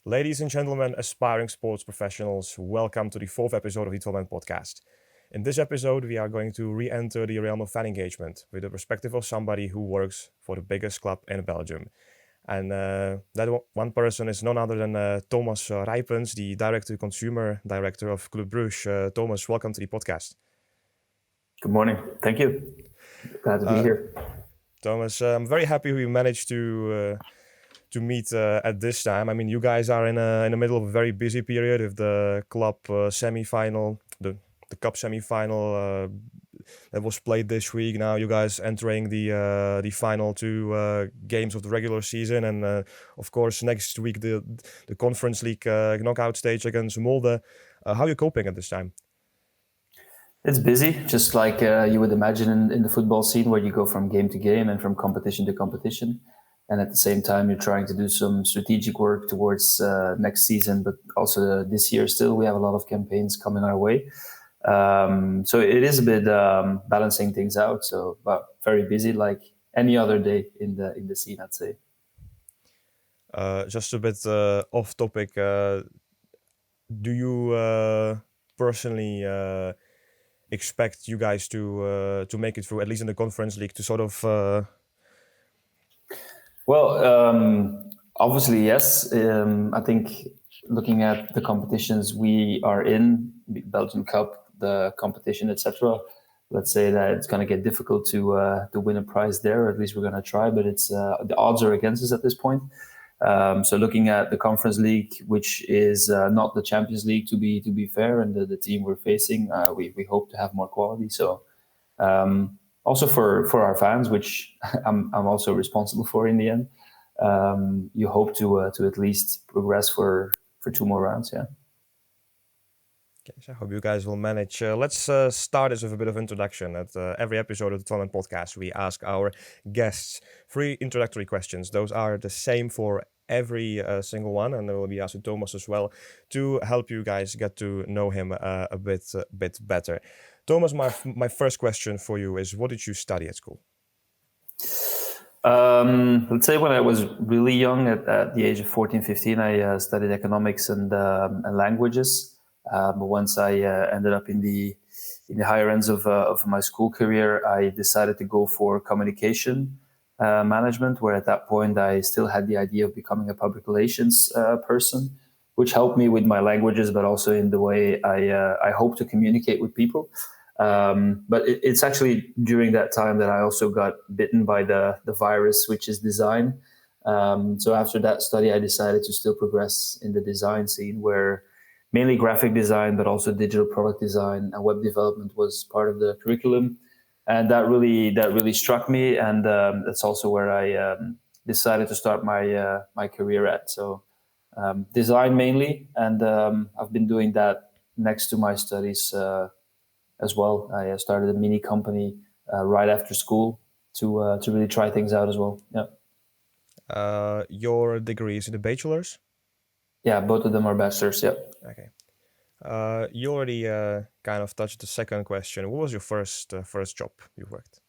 Ladies and gentlemen, aspiring sports professionals, welcome to the fourth episode of the 12 Man podcast. In this episode, we are going to re enter the realm of fan engagement with the perspective of somebody who works for the biggest club in Belgium. And that one person is none other than Thomas Rypens, the direct to consumer director of Club Brugge. Thomas, welcome to the podcast. Good morning. Thank you. Glad to be here. Thomas, I'm very happy we managed to meet at this time. I mean, you guys are in the middle of a very busy period with the club semi-final, the cup semi-final that was played this week. Now you guys entering the final two games of the regular season, and of course next week the Conference League knockout stage against Molde. How are you coping at this time? It's busy, just like you would imagine in the football scene, where you go from game to game and from competition to competition. And at the same time, you're trying to do some strategic work towards next season, but also this year still, we have a lot of campaigns coming our way. So it is a bit balancing things out. So, but very busy, like any other day in the scene, I'd say. Just a bit off topic. Do you personally expect you guys to make it through at least in the Conference League to sort of? Well, obviously, yes. I think looking at the competitions we are in, Belgian Cup, the competition, etc. Let's say that it's going to get difficult to win a prize there. Or at least we're going to try, but it's the odds are against us at this point. So looking at the Conference League, which is not the Champions League, to be fair, and the team we're facing, we hope to have more quality. So. Also for our fans, which I'm also responsible for in the end, you hope to at least progress for two more rounds. Yeah. Okay, so I hope you guys will manage. Let's start this with a bit of introduction. At every episode of the Talent Podcast, we ask our guests three introductory questions. Those are the same for every single one, and they will be asked to Thomas as well to help you guys get to know him a bit better. Thomas, my first question for you is: what did you study at school? Let's say when I was really young, at the age of 14, 15, I studied economics and languages. But once I ended up in the higher ends of my school career, I decided to go for communication management, where at that point I still had the idea of becoming a public relations person, which helped me with my languages, but also in the way I hope to communicate with people. But it's actually during that time that I also got bitten by the virus, which is design. So after that study, I decided to still progress in the design scene, where mainly graphic design, but also digital product design and web development was part of the curriculum. And that really struck me. And that's also where I decided to start my career at. So design mainly. And I've been doing that next to my studies as well. I started a mini company right after school to really try things out as well. Yeah. Your degree is in the bachelor's? Yeah, both of them are bachelors. Yeah. Okay. You already kind of touched the second question. What was your first job you worked?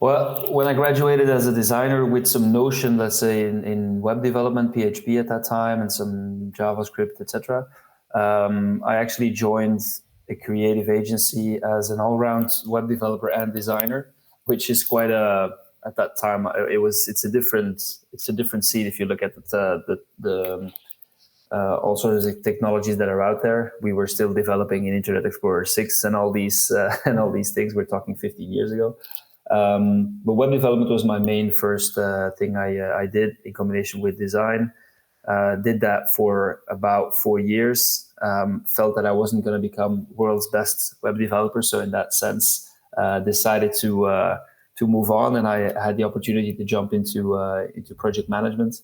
Well, when I graduated as a designer with some Notion, let's say in web development, PHP at that time, and some JavaScript, etc., I actually joined a creative agency as an all-round web developer and designer, which is quite a at that time it's a different scene if you look at the all sorts of technologies that are out there. We were still developing in Internet Explorer 6 and all these and all these things. We're talking 15 years ago. But web development was my main first thing I did in combination with design. Did that for about 4 years. Felt that I wasn't going to become world's best web developer, so in that sense, decided to move on. And I had the opportunity to jump into project management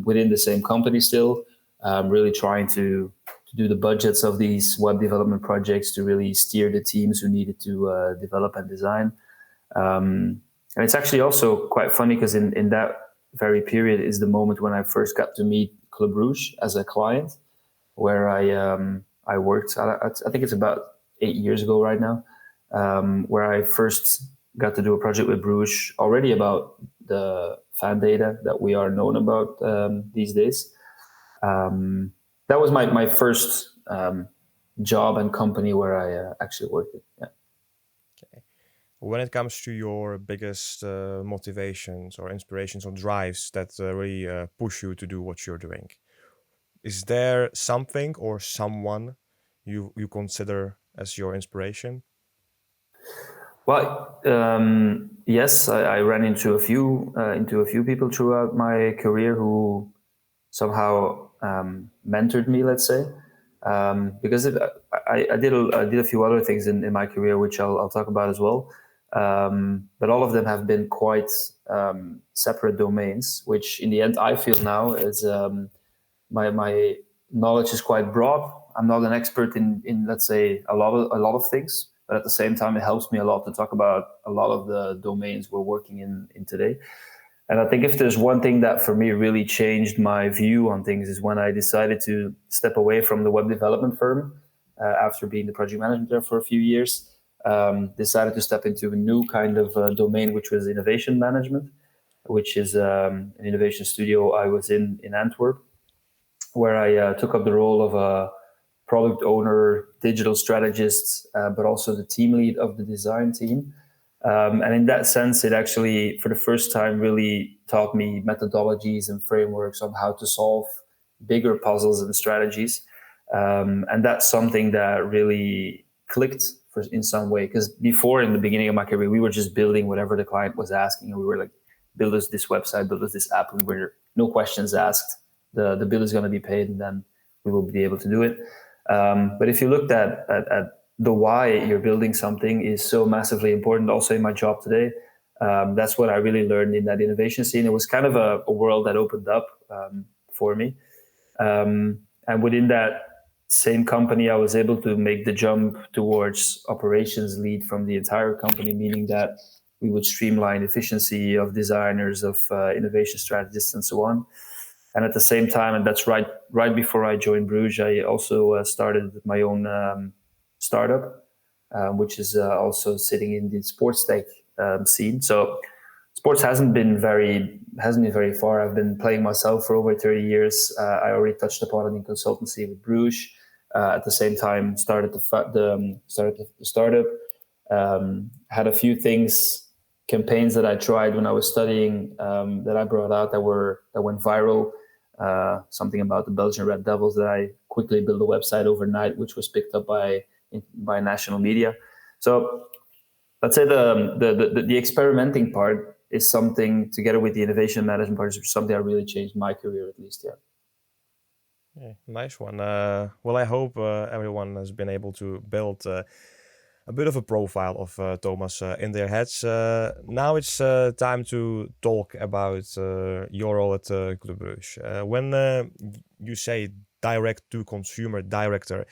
within the same company still. Really trying to do the budgets of these web development projects, to really steer the teams who needed to develop and design. And it's actually also quite funny because in that very period is the moment when I first got to meet Club Brugge as a client, where I worked. I think it's about 8 years ago right now, where I first got to do a project with Brugge already about the fan data that we are known about these days. That was my first job and company where I actually worked. Yeah. Okay. When it comes to your biggest motivations or inspirations or drives that really push you to do what you're doing, is there something or someone you consider as your inspiration? Well, yes, I ran into a few people throughout my career who somehow mentored me, let's say, because I did a few other things in my career, which I'll talk about as well. But all of them have been quite separate domains, which in the end I feel now is my knowledge is quite broad. I'm not an expert in let's say a lot of things, but at the same time, it helps me a lot to talk about a lot of the domains we're working in today. And I think if there's one thing that for me really changed my view on things is when I decided to step away from the web development firm after being the project manager there for a few years. Decided to step into a new kind of domain, which was innovation management, which is an innovation studio I was in Antwerp, where I took up the role of a product owner, digital strategist, but also the team lead of the design team. And in that sense, it actually, for the first time, really taught me methodologies and frameworks on how to solve bigger puzzles and strategies. And that's something that really clicked in some way. Because before, in the beginning of my career, we were just building whatever the client was asking. And we were like, build us this website, build us this app. And we were no questions asked. The bill is going to be paid, and then we will be able to do it. But if you looked at the why you're building something is so massively important also in my job today. That's what I really learned in that innovation scene. It was kind of a world that opened up for me. And within that same company, I was able to make the jump towards operations lead from the entire company, meaning that we would streamline efficiency of designers, of innovation strategists, and so on. And at the same time, and that's right before I joined Bruges, I also started my own startup, which is also sitting in the sports tech scene. So sports hasn't been very far. I've been playing myself for over 30 years. I already touched upon it in consultancy with Bruges. At the same time, started the startup. Had a few campaigns that I tried when I was studying that I brought out that went viral. Something about the Belgian Red Devils that I quickly built a website overnight, which was picked up by national media. So let's say the experimenting part is something, together with the innovation management part, is something that really changed my career, at least. Yeah. Yeah, nice one. Well, I hope everyone has been able to build a bit of a profile of Thomas in their heads. Now it's time to talk about your role at Club Brugge. When you say direct to consumer director,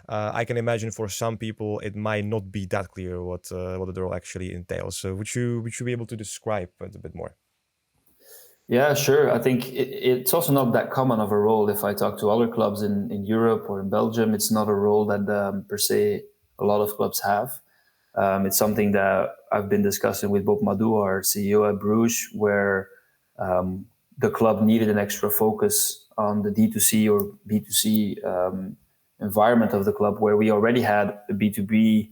I can imagine for some people it might not be that clear what the role actually entails. So would you be able to describe it a bit more? Yeah, sure. I think it's also not that common of a role. If I talk to other clubs in Europe or in Belgium, it's not a role that per se a lot of clubs have. It's something that I've been discussing with Bob Madou, our CEO at Bruges, where the club needed an extra focus on the D2C or B2C environment of the club, where we already had a B2B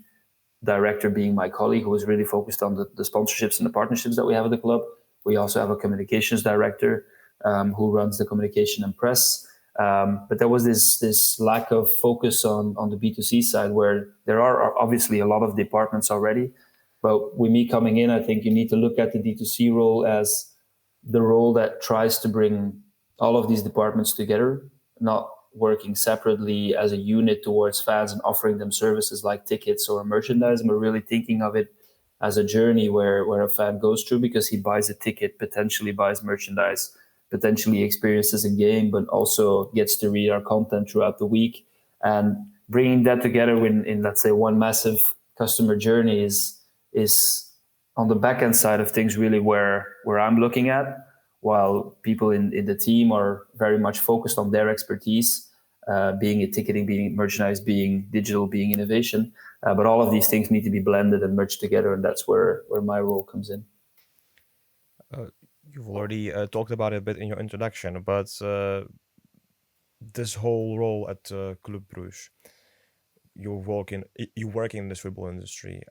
director being my colleague who was really focused on the sponsorships and the partnerships that we have at the club. We also have a communications director who runs the communication and press. But there was this lack of focus on the B2C side, where there are obviously a lot of departments already. But with me coming in, I think you need to look at the D2C role as the role that tries to bring all of these departments together, not working separately as a unit towards fans and offering them services like tickets or merchandise. We're really thinking of it as a journey where a fan goes through, because he buys a ticket, potentially buys merchandise, potentially experiences a game, but also gets to read our content throughout the week. And bringing that together in let's say one massive customer journey is on the back end side of things really where I'm looking at, while people in the team are very much focused on their expertise, being it ticketing, being merchandise, being digital, being innovation. But all of these things need to be blended and merged together, and that's where my role comes in. Uh, you've already talked about it a bit in your introduction, but this whole role at Club Brugge, you work in this football industry.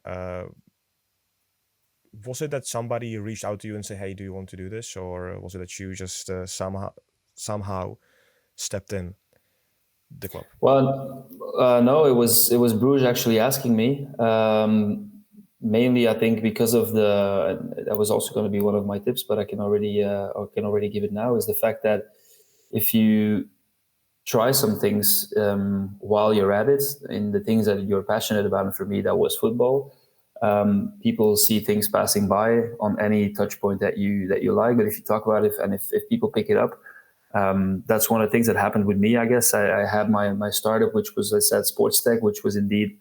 Was it that somebody reached out to you and said, "Hey, do you want to do this?" Or was it that you just somehow stepped in the club? Well, no, it was Bruges actually asking me. Mainly, I think because of that was also going to be one of my tips, but I can already give it now. Is the fact that if you try some things while you're at it, in the things that you're passionate about, and for me that was football. People see things passing by on any touch point that you like, but if you talk about it and if people pick it up, that's one of the things that happened with me. I guess I had my startup, which was, I said, sports tech, which was indeed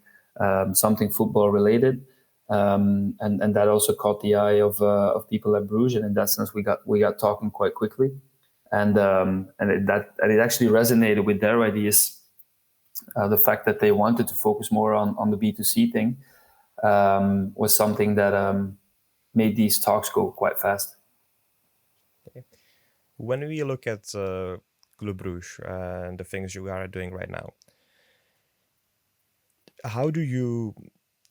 something football related, and that also caught the eye of people at Bruges, and in that sense, we got talking quite quickly, and it actually resonated with their ideas. The fact that they wanted to focus more on the B2C thing was something that made these talks go quite fast. When we look at Club Brugge and the things you are doing right now, how do you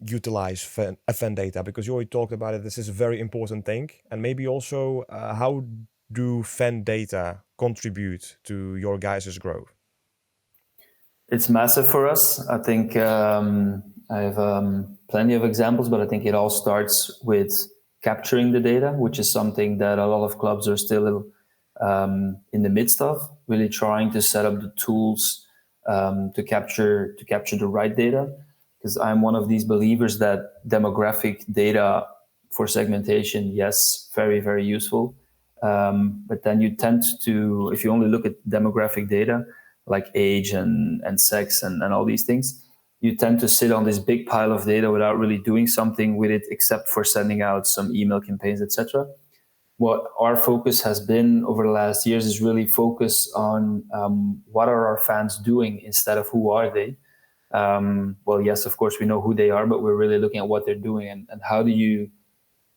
utilize fan data? Because you already talked about it. This is a very important thing, and maybe also how do fan data contribute to your guys' growth? It's massive for us. I think I have plenty of examples, but I think it all starts with capturing the data, which is something that a lot of clubs are still in the midst of, really trying to set up the tools to capture the right data. Because I'm one of these believers that demographic data for segmentation, yes, very very useful. But then you tend to, if you only look at demographic data like age and sex and all these things, you tend to sit on this big pile of data without really doing something with it except for sending out some email campaigns, etc. What our focus has been over the last years is really focus on what are our fans doing instead of who are they. Well, yes, of course we know who they are, but we're really looking at what they're doing, and how do you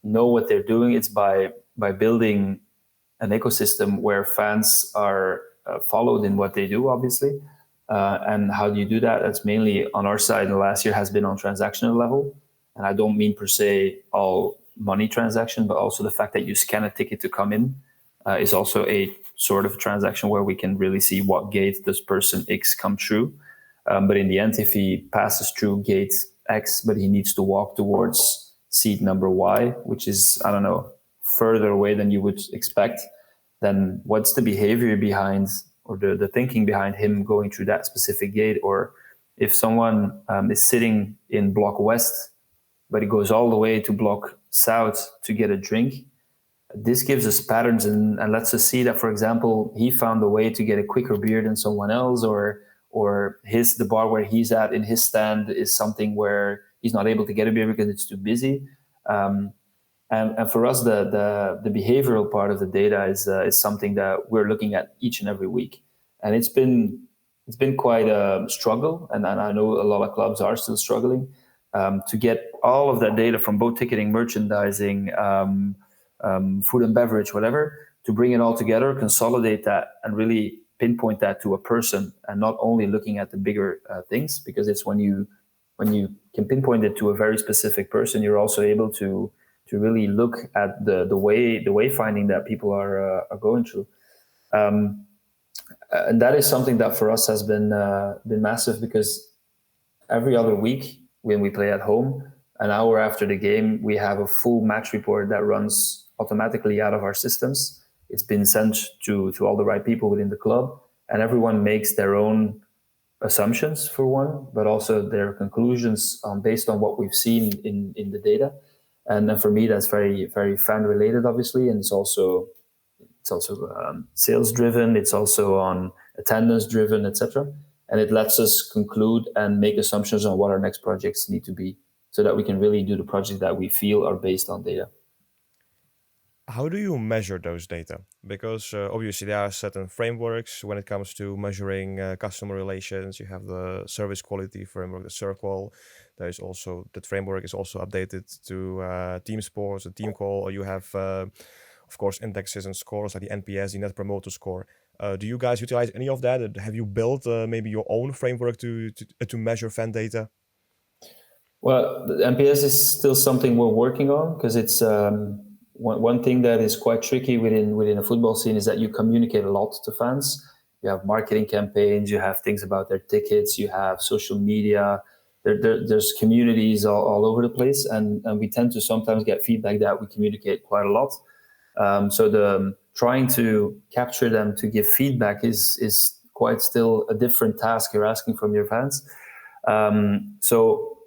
know what they're doing? It's by building an ecosystem where fans are followed in what they do, obviously. And how do you do that? That's mainly on our side. In the last year has been on transactional level, and I don't mean per se all money transaction, but also the fact that you scan a ticket to come in is also a sort of transaction where we can really see what gate does person X come through. But in the end, if he passes through gate X, but he needs to walk towards seat number Y, which is, I don't know, further away than you would expect, then what's the behavior behind, or the thinking behind him going through that specific gate? Or if someone is sitting in block west, but he goes all the way to block south to get a drink, this gives us patterns, and lets us see that, for example, he found a way to get a quicker beer than someone else, or the bar where he's at in his stand is something where he's not able to get a beer because it's too busy. And for us, the behavioral part of the data is something that we're looking at each and every week, and it's been quite a struggle, and I know a lot of clubs are still struggling to get all of that data from both ticketing, merchandising, food and beverage, whatever, to bring it all together, consolidate that, and really pinpoint that to a person, and not only looking at the bigger things. Because it's when you can pinpoint it to a very specific person, you're also able to really look at the wayfinding that people are going through. And that is something that for us has been massive, because every other week when we play at home, an hour after the game, we have a full match report that runs automatically out of our systems. It's been sent to all the right people within the club, and everyone makes their own assumptions for one, but also their conclusions based on what we've seen in the data. And then for me, that's very very fan related, obviously, and it's also sales driven. It's also on attendance driven, etc. And it lets us conclude and make assumptions on what our next projects need to be, so that we can really do the projects that we feel are based on data. How do you measure those data? Because obviously there are certain frameworks when it comes to measuring customer relations. You have the service quality framework, the Circle. There is also that framework is also updated to team sports, a team call, or you have of course indexes and scores like the NPS, the Net Promoter Score. Do you guys utilize any of that? Have you built maybe your own framework to measure fan data? Well, the MPS is still something we're working on because it's one thing that is quite tricky within a football scene is that you communicate a lot to fans. You have marketing campaigns, you have things about their tickets, you have social media. There's communities all over the place, and we tend to sometimes get feedback that we communicate quite a lot. So the trying to capture them to give feedback is quite still a different task you're asking from your fans. So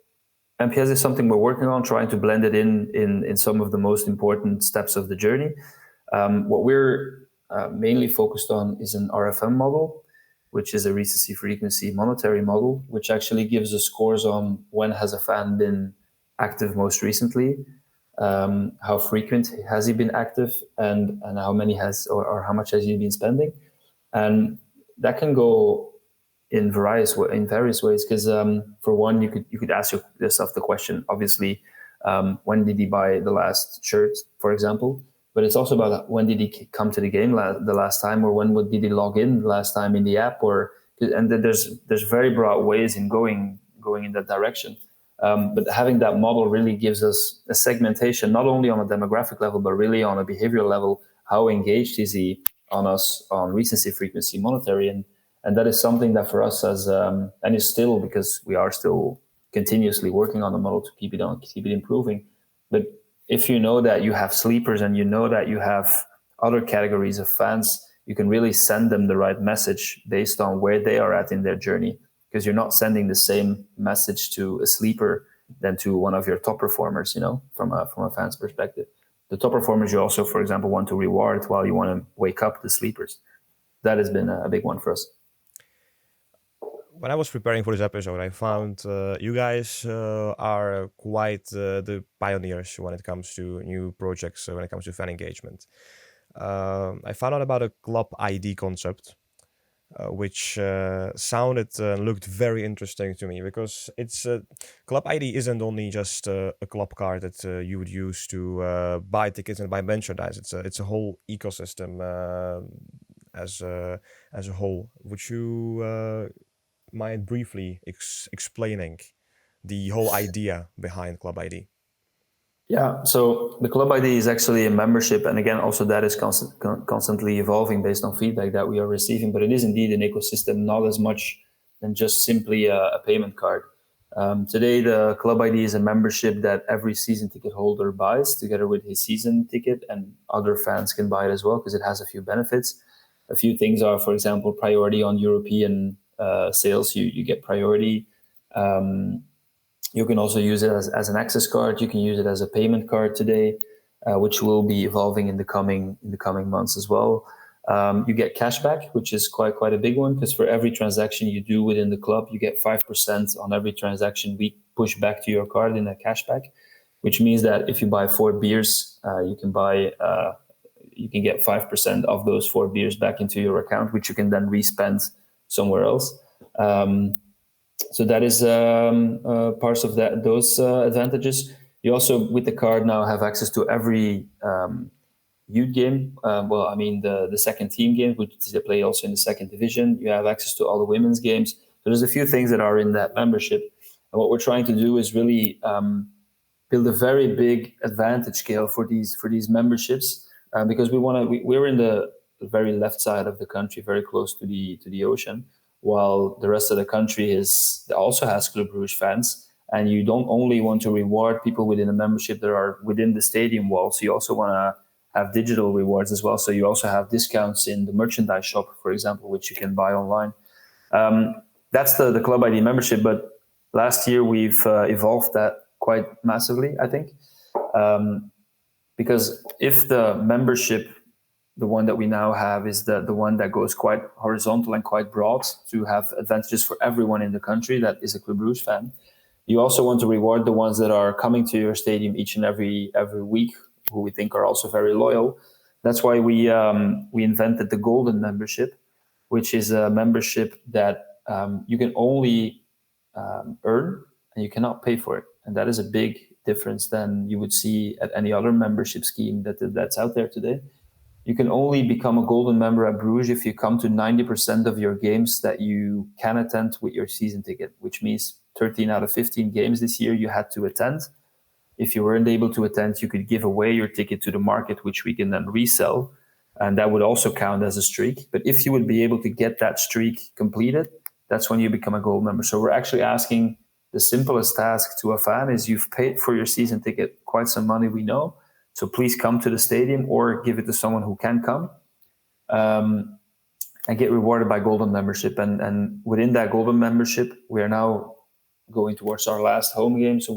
MPS is something we're working on, trying to blend it in some of the most important steps of the journey. What we're mainly focused on is an RFM model, which is a recency frequency monetary model, which actually gives us scores on when has a fan been active most recently, how frequent has he been active, and how many has or how much has he been spending, and that can go in various ways. Because for one, you could ask yourself the question, obviously, when did he buy the last shirt, for example? But it's also about when did he come to the game the last time, or when did he log in the last time in the app, or and then there's very broad ways in going in that direction. But having that model really gives us a segmentation, not only on a demographic level, but really on a behavioral level. How engaged is he on us on recency, frequency, monetary, and that is something that for us as and is still, because we are still continuously working on the model to keep it improving. But if you know that you have sleepers and you know that you have other categories of fans, you can really send them the right message based on where they are at in their journey, because you're not sending the same message to a sleeper than to one of your top performers, from a fan's perspective. The top performers you also, for example, want to reward while you want to wake up the sleepers. That has been a big one for us. When I was preparing for this episode, I found you guys are quite the pioneers when it comes to new projects, when it comes to fan engagement. I found out about a club ID concept, which sounded looked very interesting to me, because it's club ID isn't only just a club card that you would use to buy tickets and buy merchandise. It's a whole ecosystem as as a whole. Would you mind briefly explaining the whole idea behind Club ID? Yeah, so the Club ID is actually a membership, and again, also that is constantly evolving based on feedback that we are receiving. But it is indeed an ecosystem, not as much than just simply a payment card. Today, the Club ID is a membership that every season ticket holder buys together with his season ticket, and other fans can buy it as well because it has a few benefits. A few things are, for example, priority on European sales. You get priority. You can also use it as an access card. You can use it as a payment card today, which will be evolving in the coming months as well. You get cashback, which is quite a big one, because for every transaction you do within the club, you get 5% on every transaction we push back to your card in a cashback, which means that if you buy 4 beers, you can get 5% of those 4 beers back into your account, which you can then respend somewhere else. So that is parts of those advantages. You also, with the card now, have access to every youth game. Well, I mean the second team game, which they play also in the second division. You have access to all the women's games. So there's a few things that are in that membership. And what we're trying to do is really build a very big advantage scale for these memberships, because we're in the very left side of the country, very close to the ocean, while the rest of the country also has Club Brugge fans. And you don't only want to reward people within a membership that are within the stadium walls, you also want to have digital rewards as well. So you also have discounts in the merchandise shop, for example, which you can buy online. That's the Club ID membership. But last year we've evolved that quite massively, I think, because if the membership, the one that we now have, is the one that goes quite horizontal and quite broad to have advantages for everyone in the country that is a Club Brugge fan, you also want to reward the ones that are coming to your stadium each and every week, who we think are also very loyal. That's why we invented the golden membership, which is a membership that you can only earn and you cannot pay for it. And that is a big difference than you would see at any other membership scheme that's out there today. you can only become a golden member at Bruges if you come to 90% of your games that you can attend with your season ticket, which means 13 out of 15 games this year you had to attend. If you weren't able to attend, you could give away your ticket to the market, which we can then resell. And that would also count as a streak. But if you would be able to get that streak completed, that's when you become a gold member. So we're actually asking the simplest task to a fan is you've paid for your season ticket quite some money, we know. So please come to the stadium or give it to someone who can come, and get rewarded by golden membership. And within that golden membership, we are now going towards our last home game. So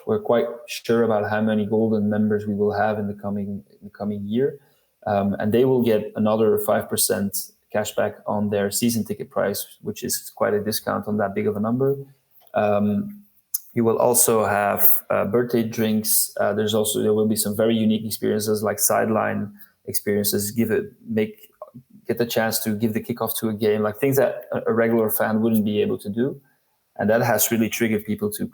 we're quite sure about how many golden members we will have in the coming year. And they will get another 5% cashback on their season ticket price, which is quite a discount on that big of a number. You will also have birthday drinks. There will be some very unique experiences like sideline experiences. Get the chance to give the kickoff to a game, like things that a regular fan wouldn't be able to do, and that has really triggered people to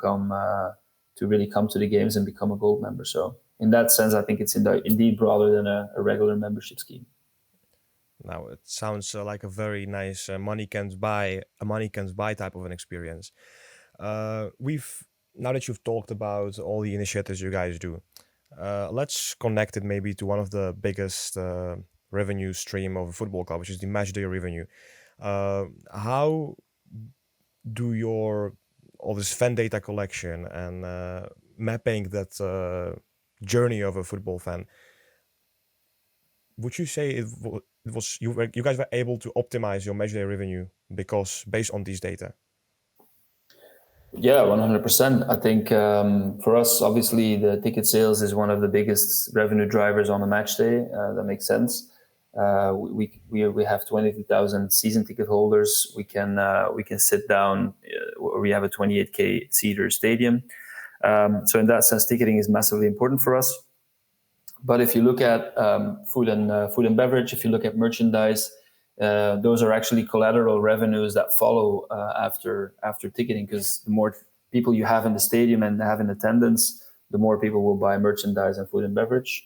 really come to the games and become a gold member. So in that sense, I think it's indeed broader than a regular membership scheme. Now it sounds like a very nice money can't buy type of an experience. We've Now that you've talked about all the initiatives you guys do, let's connect it maybe to one of the biggest revenue stream of a football club, which is the match day revenue. How do your all this fan data collection and mapping that journey of a football fan? Would you say it was you guys were able to optimize your match day revenue because based on these data? Yeah, 100%. I think for us, obviously, the ticket sales is one of the biggest revenue drivers on a match day. That makes sense. We have 22,000 season ticket holders. We can sit down. We have a 28K seater stadium. So in that sense, ticketing is massively important for us. But if you look at food and beverage, if you look at merchandise, those are actually collateral revenues that follow after ticketing, because the more people you have in the stadium and have in attendance, the more people will buy merchandise and food and beverage.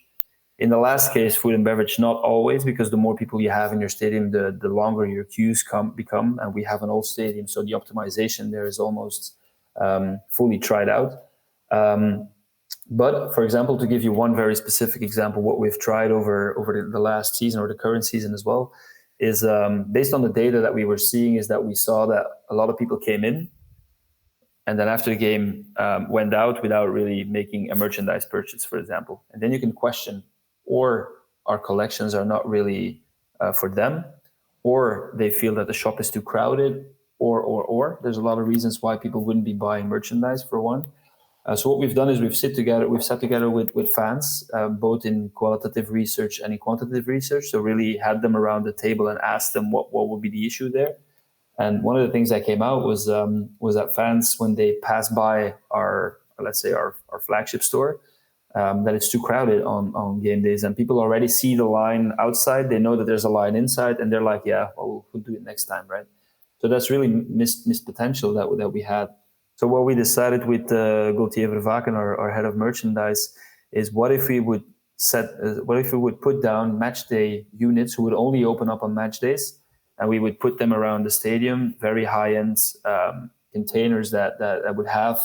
In the last case, food and beverage, not always, because the more people you have in your stadium, the longer your queues become. And we have an old stadium, so the optimization there is almost fully tried out. But for example, to give you one very specific example, what we've tried over the last season or the current season as well is based on the data that we were seeing, is that we saw that a lot of people came in and then after the game went out without really making a merchandise purchase, for example. And then you can question, or our collections are not really for them, or they feel that the shop is too crowded, or there's a lot of reasons why people wouldn't be buying merchandise, for one. So what we've done is we've sat together with fans, both in qualitative research and in quantitative research. So really had them around the table and asked them what would be the issue there. And one of the things that came out was that fans, when they pass by our flagship store, that it's too crowded on game days, and people already see the line outside. They know that there's a line inside, and they're like, "Yeah, well, we'll do it next time, right?" So that's really missed potential that we had. So what we decided with Gauthier Vervaken, our head of merchandise, is what if we would put down match day units who would only open up on match days, and we would put them around the stadium, very high end containers that would have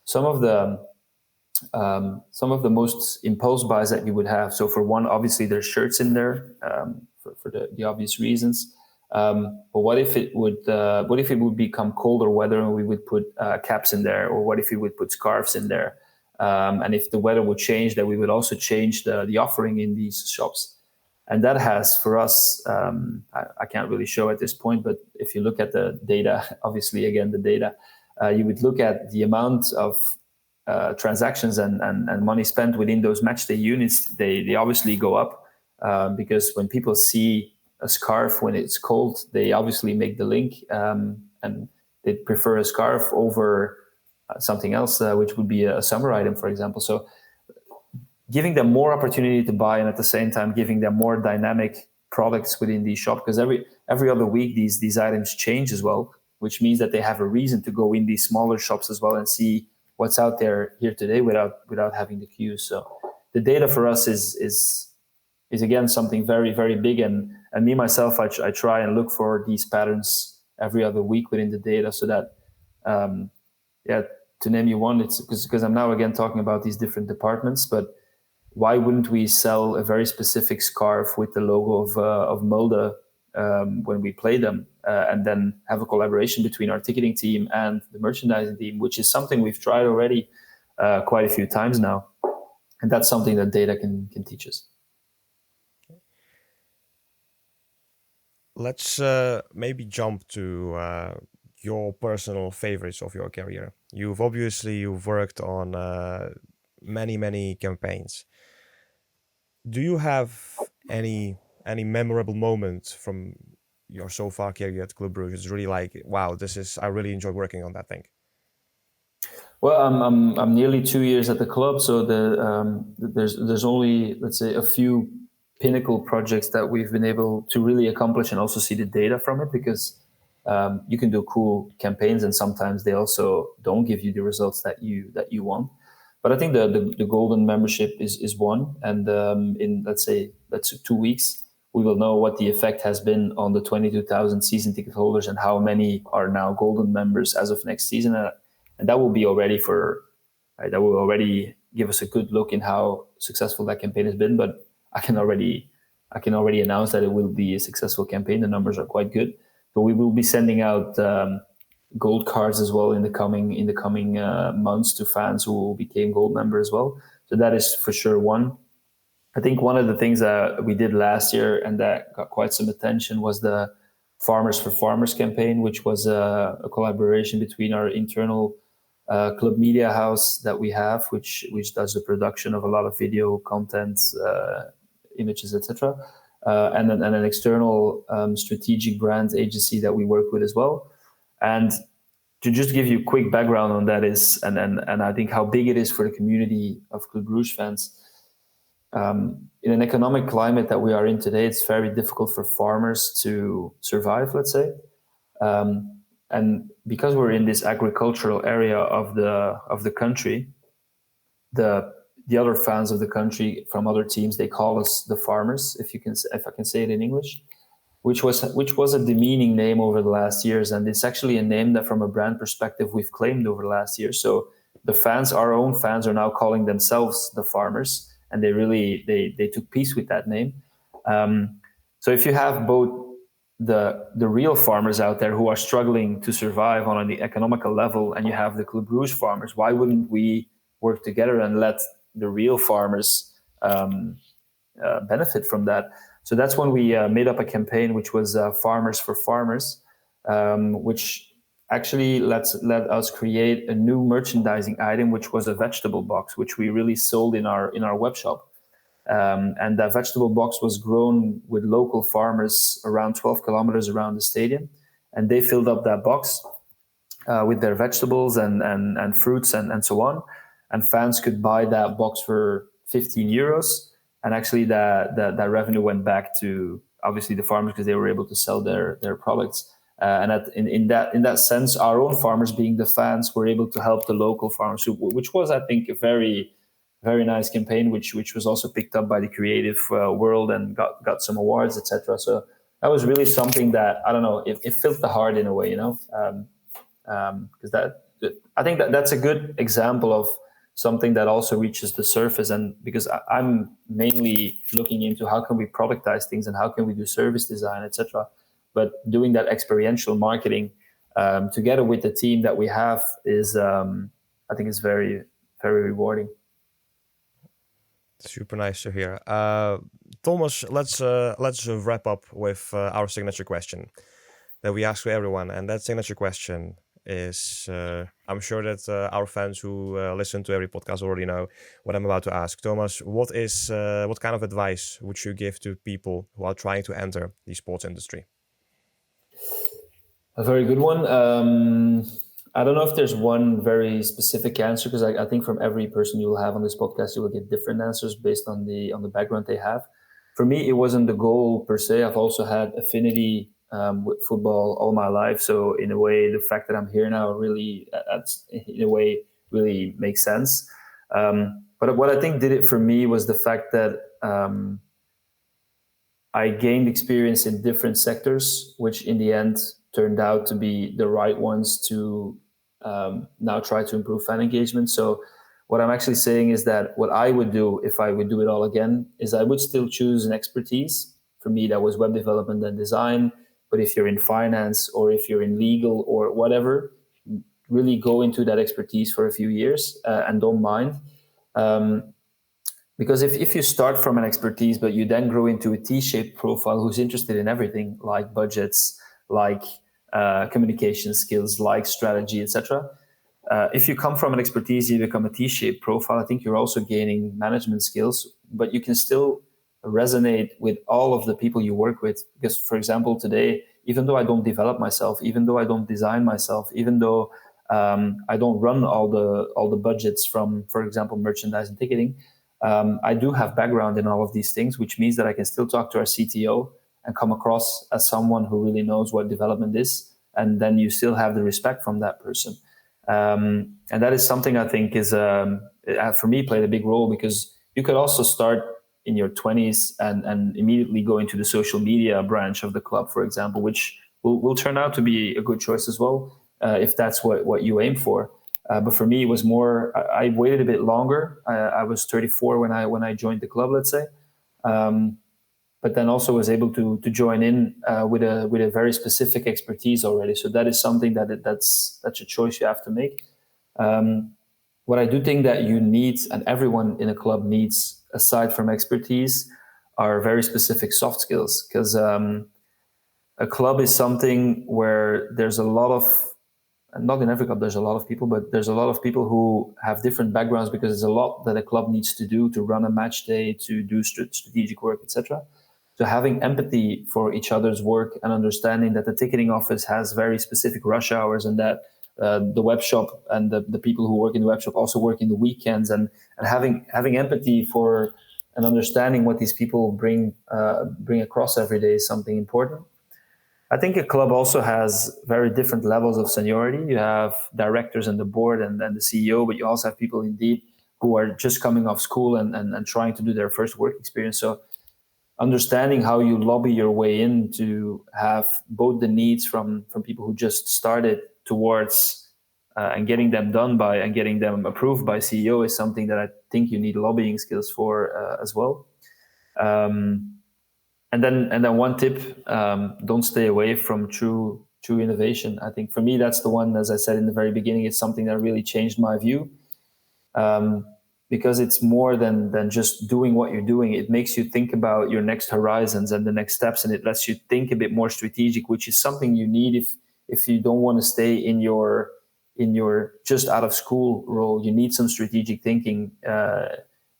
some of the most impulse buys that you would have. So for one, obviously there's shirts in there for the obvious reasons. But what if it would become colder weather and we would put caps in there, or what if we would put scarves in there? And if the weather would change, that we would also change the offering in these shops. And that has, for us, I can't really show at this point, but if you look at the data, obviously, again, the data, you would look at the amount of transactions and money spent within those matchday units. They obviously go up because when people see a scarf when it's cold, they obviously make the link, and they prefer a scarf over something else, which would be a summer item, for example. So giving them more opportunity to buy, and at the same time giving them more dynamic products within the shop, because every other week these items change as well, which means that they have a reason to go in these smaller shops as well and see what's out there here today without having the queues. So the data for us is is again something very, very big. And me myself, I try and look for these patterns every other week within the data, so that to name you one, it's because I'm now again talking about these different departments, but why wouldn't we sell a very specific scarf with the logo of Mulder when we play them, and then have a collaboration between our ticketing team and the merchandising team, which is something we've tried already quite a few times now, and that's something that data can teach us. Let's maybe jump to your personal favorites of your career. You've worked on many campaigns. Do you have any memorable moment from your so far career at Club Brugge? It's really like, wow, I really enjoy working on that thing. Well, I'm nearly 2 years at the club, so there's only, let's say, a few pinnacle projects that we've been able to really accomplish and also see the data from it, because you can do cool campaigns and sometimes they also don't give you the results that you want. But I think the golden membership is one, and in let's 2 weeks we will know what the effect has been on the 22,000 season ticket holders and how many are now golden members as of next season, and that will be already that will already give us a good look in how successful that campaign has been. But I can already announce that it will be a successful campaign. The numbers are quite good, but we will be sending out gold cards as well in the coming months to fans who became gold members as well. So that is for sure one. I think one of the things that we did last year and that got quite some attention was the Farmers for Farmers campaign, which was a collaboration between our internal club media house that we have, which does the production of a lot of video content, images, etc., and an external strategic brand agency that we work with as well. And to just give you a quick background on that is, and I think how big it is for the community of Club Brugge fans. In an economic climate that we are in today, it's very difficult for farmers to survive, let's say. And because we're in this agricultural area of the country, the other fans of the country from other teams, they call us the farmers, if I can say it in English, which was a demeaning name over the last years, and it's actually a name that, from a brand perspective, we've claimed over the last year. So the fans, our own fans, are now calling themselves the farmers, and they took peace with that name. So if you have both the real farmers out there who are struggling to survive on the economical level, and you have the Club Brugge farmers, why wouldn't we work together and let the real farmers benefit from that? So that's when we made up a campaign, which was Farmers for Farmers, which actually let us create a new merchandising item, which was a vegetable box, which we really sold in our web shop. And that vegetable box was grown with local farmers around 12 kilometers around the stadium, and they filled up that box with their vegetables and fruits and so on. And fans could buy that box for 15 euros. And actually that revenue went back to obviously the farmers, because they were able to sell their products. And in that sense, our own farmers, being the fans, were able to help the local farmers, which was, I think, a very, very nice campaign, which was also picked up by the creative world and got some awards, etc. So that was really something that, I don't know, it filled the heart in a way, because I think that's a good example of something that also reaches the surface. And because I'm mainly looking into how can we productize things and how can we do service design, etc. But doing that experiential marketing together with the team that we have is, I think, is very, very rewarding. Super nice to hear. Thomas, let's wrap up with our signature question that we ask to everyone, and that signature question is, I'm sure that our fans who listen to every podcast already know what I'm about to ask. Thomas, what kind of advice would you give to people who are trying to enter the sports industry? A very good one. I don't know if there's one very specific answer, because I think from every person you will have on this podcast, you will get different answers based on the background they have. For me, it wasn't the goal per se. I've also had affinity with football all my life. So in a way, the fact that I'm here now really, in a way, really makes sense. But what I think did it for me was the fact that I gained experience in different sectors, which in the end turned out to be the right ones to now try to improve fan engagement. So what I'm actually saying is that what I would do if I would do it all again is I would still choose an expertise. For me, that was web development and design. But if you're in finance or if you're in legal or whatever, really go into that expertise for a few years and don't mind. Because if you start from an expertise, but you then grow into a T-shaped profile who's interested in everything, like budgets, like communication skills, like strategy, etc. If you come from an expertise, you become a T-shaped profile. I think you're also gaining management skills, but you can still resonate with all of the people you work with. Because, for example, today, even though I don't develop myself, even though I don't design myself, even though I don't run all the budgets from, for example, merchandise and ticketing, I do have background in all of these things, which means that I can still talk to our CTO and come across as someone who really knows what development is, and then you still have the respect from that person. And that is something I think is, for me, played a big role, because you could also start in your 20s and immediately go into the social media branch of the club, for example, which will turn out to be a good choice as well, if that's what you aim for. But for me, it was more. I waited a bit longer. I was 34 when I joined the club, let's say, but then also was able to join in with a very specific expertise already. So that is something that's a choice you have to make. What I do think that you need, and everyone in a club needs, aside from expertise, are very specific soft skills, because a club is something where there's a lot of, and not in every club there's a lot of people, but there's a lot of people who have different backgrounds, because there's a lot that a club needs to do to run a match day, to do strategic work, etc. So having empathy for each other's work and understanding that the ticketing office has very specific rush hours, and that the web shop and the people who work in the web shop also work in the weekends, and having empathy for and understanding what these people bring across every day is something important. I think a club also has very different levels of seniority. You have directors and the board and then the CEO, but you also have people indeed who are just coming off school and trying to do their first work experience. So understanding how you lobby your way in to have both the needs from people who just started towards and getting them done by and getting them approved by CEO is something that I think you need lobbying skills for as well. And then one tip: don't stay away from true innovation. I think for me that's the one, as I said in the very beginning, it's something that really changed my view. Because it's more than just doing what you're doing. It makes you think about your next horizons and the next steps, and it lets you think a bit more strategic, which is something you need if you don't want to stay in your just out of school role. You need some strategic thinking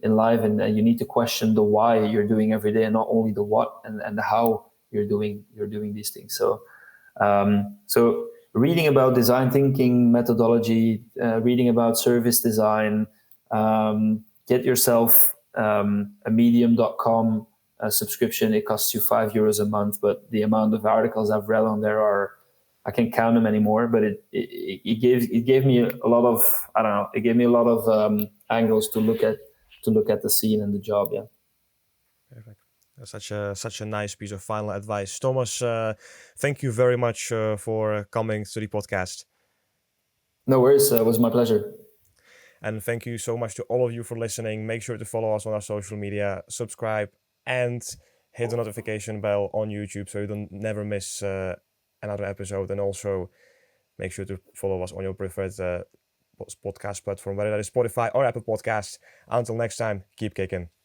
in life, and you need to question the why you're doing every day, and not only the what and the how you're doing these things. So reading about design thinking methodology, reading about service design. Get yourself a medium.com subscription. It costs you €5 a month, but the amount of articles I've read on there I can't count them anymore, but it gave me a lot of, I don't know, it gave me a lot of angles to look at the scene and the job. Yeah. Perfect. Such a nice piece of final advice. Thomas, thank you very much for coming to the podcast. No worries. It was my pleasure. And thank you so much to all of you for listening. Make sure to follow us on our social media, subscribe, and hit the notification bell on YouTube so you don't never miss another episode. And also make sure to follow us on your preferred podcast platform, whether that is Spotify or Apple Podcasts. Until next time, keep kicking.